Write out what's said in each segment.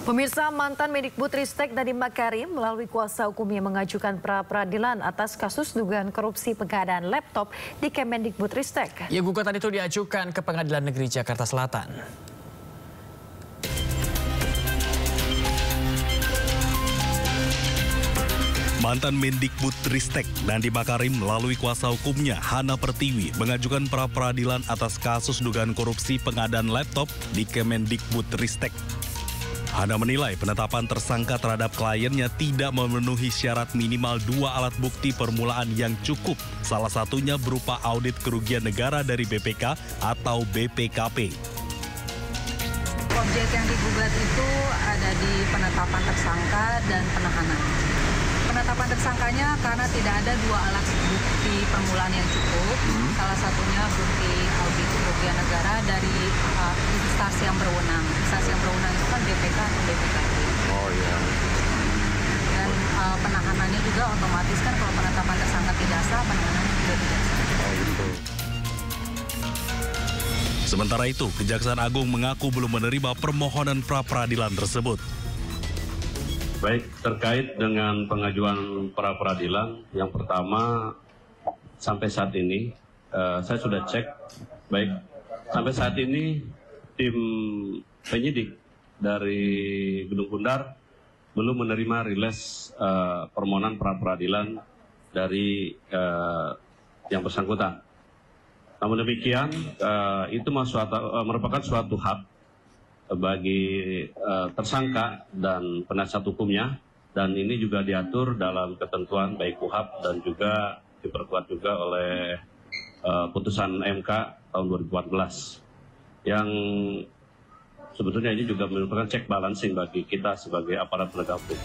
Pemirsa, mantan Mendikbudristek Nadiem Makarim melalui kuasa hukumnya mengajukan pra-peradilan atas kasus dugaan korupsi pengadaan laptop di Kemendikbudristek. Ya, gugatan itu diajukan ke Pengadilan Negeri Jakarta Selatan. Mantan Mendikbudristek Nadiem Makarim melalui kuasa hukumnya Hana Pertiwi mengajukan pra-peradilan atas kasus dugaan korupsi pengadaan laptop di Kemendikbudristek. Hana menilai penetapan tersangka terhadap kliennya tidak memenuhi syarat minimal 2 alat bukti permulaan yang cukup. Salah satunya berupa audit kerugian negara dari BPK atau BPKP. Objek yang digugat itu ada di penetapan tersangka dan penahanan. Penetapan tersangkanya karena tidak ada 2 alat bukti permulaan yang cukup. Salah satunya bukti audit kerugian negara dari instansi yang berwenang. Instansi yang berwenang itu kan BPK atau BPKP. Oh iya. Dan penahanannya juga otomatis kan kalau penetapan tersangka tidak sah, penahanannya juga tidak sah. Oh gitu. Sementara itu, Kejaksaan Agung mengaku belum menerima permohonan pra-peradilan tersebut. Baik, terkait dengan pengajuan pra-peradilan, yang pertama sampai saat ini saya sudah cek, baik sampai saat ini tim penyidik dari Gedung Bundar belum menerima rilis permohonan pra-peradilan dari yang bersangkutan. Namun demikian, itu merupakan suatu hak bagi tersangka dan penasihat hukumnya, dan ini juga diatur dalam ketentuan baik KUHP dan juga diperkuat juga oleh putusan MK tahun 2014 yang sebetulnya ini juga merupakan check balancing bagi kita sebagai aparat penegak hukum.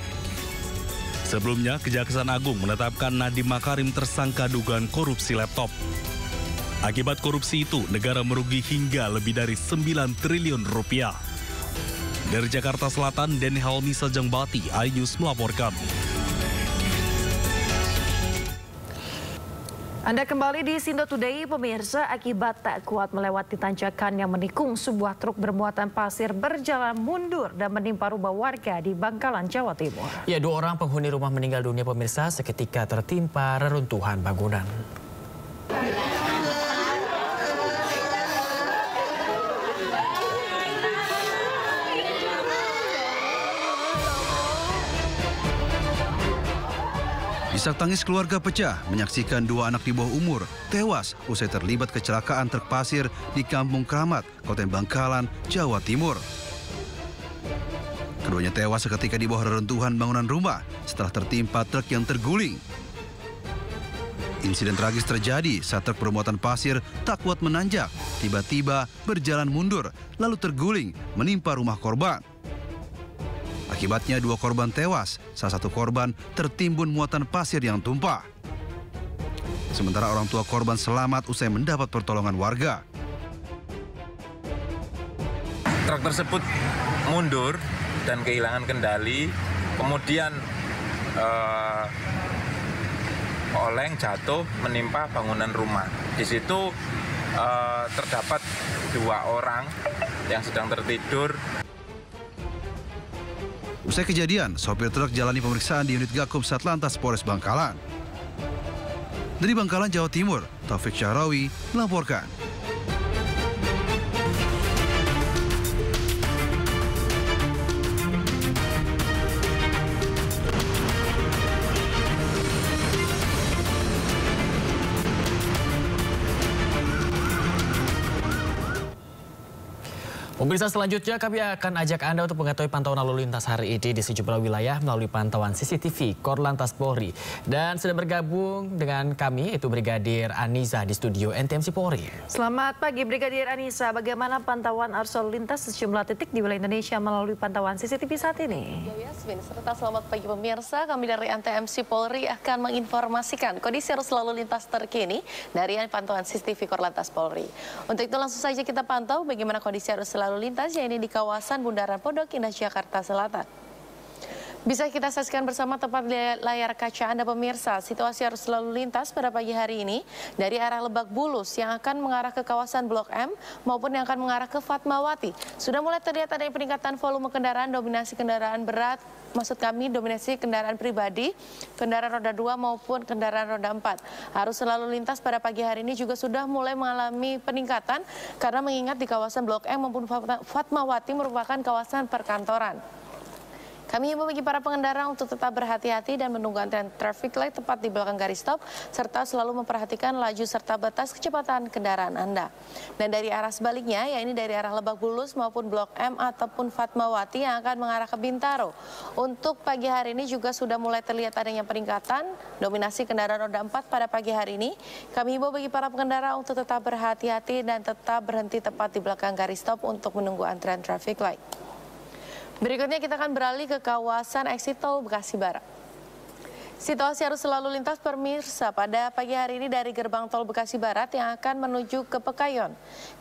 Sebelumnya, Kejaksaan Agung menetapkan Nadiem Makarim tersangka dugaan korupsi laptop. Akibat korupsi itu, negara merugi hingga lebih dari 9 triliun rupiah. Dari Jakarta Selatan, Denny Helmi Sajangbati, iNews melaporkan. Anda kembali di Sindo Today, pemirsa. Akibat tak kuat melewati tanjakan yang menikung, sebuah truk bermuatan pasir berjalan mundur dan menimpa rumah warga di Bangkalan, Jawa Timur. Ya, 2 orang penghuni rumah meninggal dunia, pemirsa, seketika tertimpa reruntuhan bangunan. Isak tangis keluarga pecah menyaksikan 2 anak di bawah umur tewas usai terlibat kecelakaan truk pasir di Kampung Kramat, Kabupaten Bangkalan, Jawa Timur. Keduanya tewas seketika di bawah reruntuhan bangunan rumah setelah tertimpa truk yang terguling. Insiden tragis terjadi saat truk bermuatan pasir tak kuat menanjak, tiba-tiba berjalan mundur lalu terguling menimpa rumah korban. Akibatnya 2 korban tewas, salah satu korban tertimbun muatan pasir yang tumpah. Sementara orang tua korban selamat usai mendapat pertolongan warga. Truk tersebut mundur dan kehilangan kendali, kemudian oleng jatuh menimpa bangunan rumah. Di situ terdapat 2 orang yang sedang tertidur. Usai kejadian, sopir truk jalani pemeriksaan di unit Gakum Satlantas Polres Bangkalan. Dari Bangkalan, Jawa Timur, Taufik Syahrawi melaporkan. Pemirsa, selanjutnya kami akan ajak Anda untuk mengetahui pantauan lalu lintas hari ini di sejumlah wilayah melalui pantauan CCTV Korlantas Polri. Dan sudah bergabung dengan kami itu Brigadir Aniza di studio NTMC Polri. Selamat pagi Brigadir Aniza, bagaimana pantauan arus lalu lintas sejumlah titik di wilayah Indonesia melalui pantauan CCTV saat ini? Ya, Yasmin, serta selamat pagi pemirsa, kami dari NTMC Polri akan menginformasikan kondisi arus lalu lintas terkini dari pantauan CCTV Korlantas Polri. Untuk itu langsung saja kita pantau bagaimana kondisi arus lalu lintas yang ini di kawasan Bundaran Pondok Indah, Jakarta Selatan. Bisa kita saksikan bersama tepat di layar kaca Anda pemirsa, situasi arus lalu lintas pada pagi hari ini dari arah Lebak Bulus yang akan mengarah ke kawasan Blok M maupun yang akan mengarah ke Fatmawati. Sudah mulai terlihat adanya peningkatan volume kendaraan, dominasi kendaraan berat, maksud kami dominasi kendaraan pribadi, kendaraan roda 2 maupun kendaraan roda 4. Arus lalu lintas pada pagi hari ini juga sudah mulai mengalami peningkatan karena mengingat di kawasan Blok M maupun Fatmawati merupakan kawasan perkantoran. Kami himbau bagi para pengendara untuk tetap berhati-hati dan menunggu antrian traffic light tepat di belakang garis stop, serta selalu memperhatikan laju serta batas kecepatan kendaraan Anda. Dan dari arah sebaliknya, yakni dari arah Lebak Bulus maupun Blok M ataupun Fatmawati yang akan mengarah ke Bintaro. Untuk pagi hari ini juga sudah mulai terlihat adanya peningkatan dominasi kendaraan roda 4 pada pagi hari ini. Kami himbau bagi para pengendara untuk tetap berhati-hati dan tetap berhenti tepat di belakang garis stop untuk menunggu antrian traffic light. Berikutnya kita akan beralih ke kawasan exit tol Bekasi Barat. Situasi arus lalu lintas pemirsa pada pagi hari ini dari gerbang tol Bekasi Barat yang akan menuju ke Pekayon,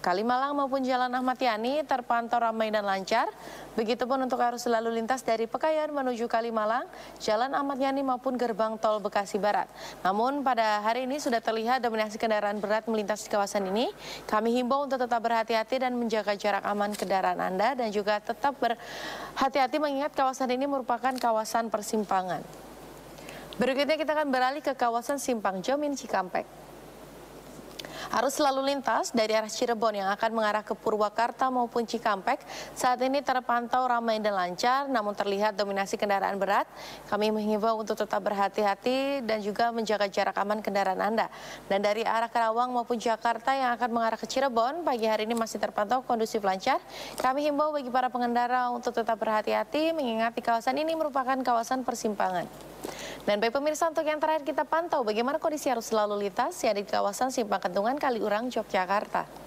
Kalimalang maupun Jalan Ahmad Yani terpantau ramai dan lancar. Begitupun untuk arus lalu lintas dari Pekayon menuju Kalimalang, Jalan Ahmad Yani maupun gerbang tol Bekasi Barat. Namun pada hari ini sudah terlihat dominasi kendaraan berat melintas di kawasan ini. Kami himbau untuk tetap berhati-hati dan menjaga jarak aman kendaraan Anda dan juga tetap berhati-hati mengingat kawasan ini merupakan kawasan persimpangan. Berikutnya kita akan beralih ke kawasan Simpang Jomin Cikampek. Arus lalu lintas dari arah Cirebon yang akan mengarah ke Purwakarta maupun Cikampek saat ini terpantau ramai dan lancar, namun terlihat dominasi kendaraan berat. Kami menghimbau untuk tetap berhati-hati dan juga menjaga jarak aman kendaraan Anda. Dan dari arah Karawang maupun Jakarta yang akan mengarah ke Cirebon, pagi hari ini masih terpantau kondusif lancar. Kami himbau bagi para pengendara untuk tetap berhati-hati mengingat di kawasan ini merupakan kawasan persimpangan. Dan baik pemirsa, untuk yang terakhir kita pantau bagaimana kondisi arus lalu lintas yang ada di kawasan Simpang Kentungan Kaliurang, Yogyakarta.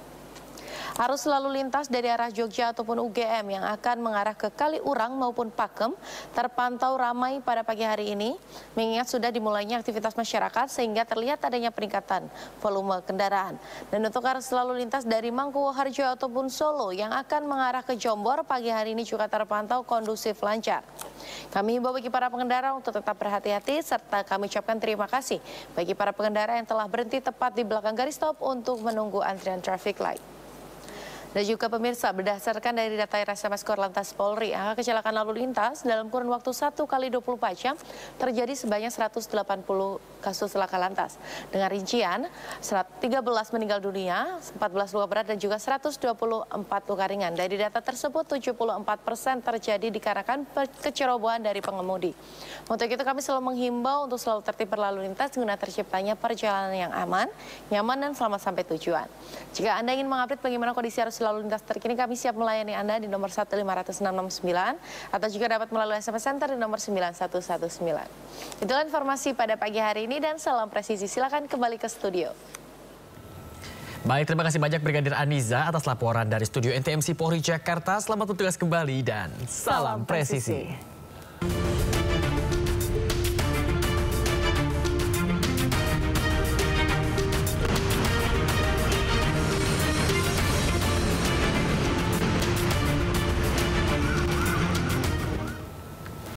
Arus lalu lintas dari arah Jogja ataupun UGM yang akan mengarah ke Kaliurang maupun Pakem terpantau ramai pada pagi hari ini, mengingat sudah dimulainya aktivitas masyarakat sehingga terlihat adanya peningkatan volume kendaraan. Dan untuk arus lalu lintas dari Mangkuharjo ataupun Solo yang akan mengarah ke Jombor pagi hari ini juga terpantau kondusif lancar. Kami himbau bagi para pengendara untuk tetap berhati-hati serta kami ucapkan terima kasih bagi para pengendara yang telah berhenti tepat di belakang garis stop untuk menunggu antrian traffic light. Dan juga pemirsa, berdasarkan dari data RSMS Korlantas Polri, angka kecelakaan lalu lintas dalam kurun waktu 1 kali 24 jam terjadi sebanyak 180 kasus laka lantas. Dengan rincian, 13 meninggal dunia, 14 luka berat dan juga 124 luka ringan. Dari data tersebut, 74% terjadi dikarenakan kecerobohan dari pengemudi. Untuk itu kami selalu menghimbau untuk selalu tertib berlalu lintas guna terciptanya perjalanan yang aman, nyaman dan selamat sampai tujuan. Jika Anda ingin mengupdate bagaimana kondisi arus lalu lintas terkini, kami siap melayani Anda di nomor 15669 atau juga dapat melalui SMS Center di nomor 9119. Itulah informasi pada pagi hari ini dan salam presisi. Silakan kembali ke studio. Baik, terima kasih banyak Brigadir Aniza atas laporan dari studio NTMC Polri Jakarta. Selamat bertugas kembali dan salam presisi.